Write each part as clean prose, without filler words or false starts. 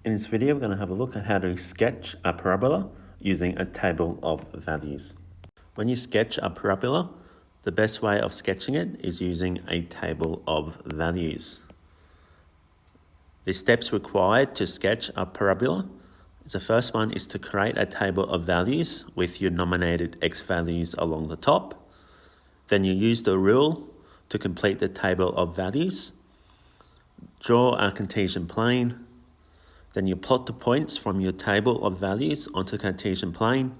In this video, we're going to have a look at how to sketch a parabola using a table of values. When you sketch a parabola, the best way of sketching it is using a table of values. The steps required to sketch a parabola. The first one is to create a table of values with your nominated x values along the top. Then you use the rule to complete the table of values. Draw a Cartesian plane. Then you plot the points from your table of values onto a Cartesian plane.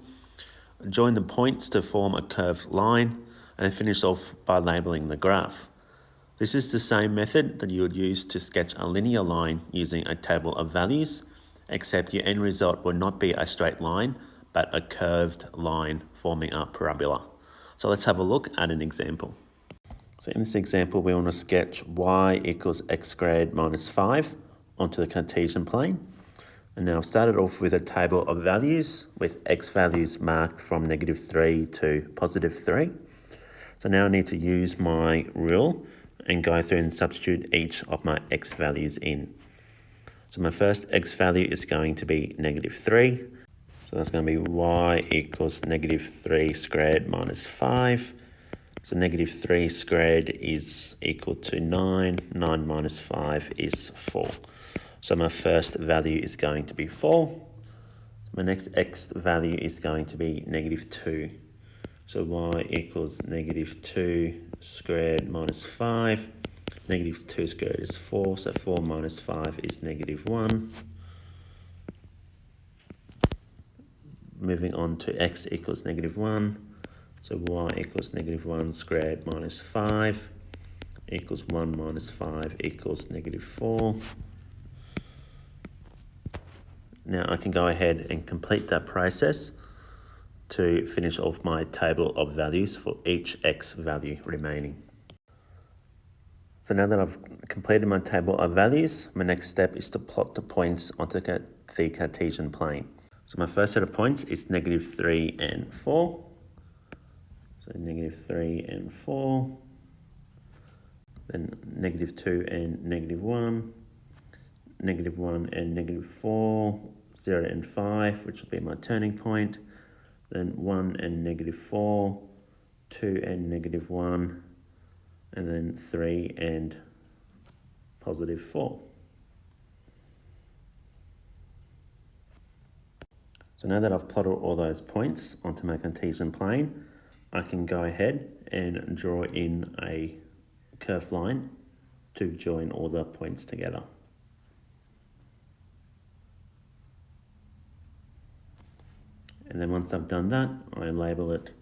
Join the points to form a curved line and finish off by labeling the graph. This is the same method that you would use to sketch a linear line using a table of values, except your end result will not be a straight line, but a curved line forming a parabola. So let's have a look at an example. So in this example, we want to sketch y equals x squared minus 5 onto the Cartesian plane. And now I've started off with a table of values with x values marked from -3 to +3. So now I need to use my rule and go through and substitute each of my x values in. So my first x value is going to be -3. So that's going to be y equals -3 squared minus 5. So -3 squared is equal to 9. 9 minus 5 is 4. So my first value is going to be 4. My next x value is going to be -2. So y equals -2 squared minus 5. -2 squared is 4, so 4 minus 5 is -1. Moving on to x equals -1. So y equals -1 squared minus 5 equals 1 minus 5 equals -4. Now I can go ahead and complete that process to finish off my table of values for each x value remaining. So now that I've completed my table of values, my next step is to plot the points onto the Cartesian plane. So my first set of points is -3 and 4. So -3 and 4. Then -2 and -1. -1 and -4, 0 and 5, which will be my turning point. Then 1 and -4, 2 and -1, and then 3 and +4. So now that I've plotted all those points onto my Cartesian plane, I can go ahead and draw in a curved line to join all the points together. And then once I've done that, I label it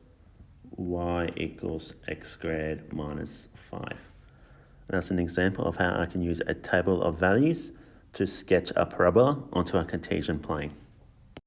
y equals x squared minus 5. And that's an example of how I can use a table of values to sketch a parabola onto a Cartesian plane.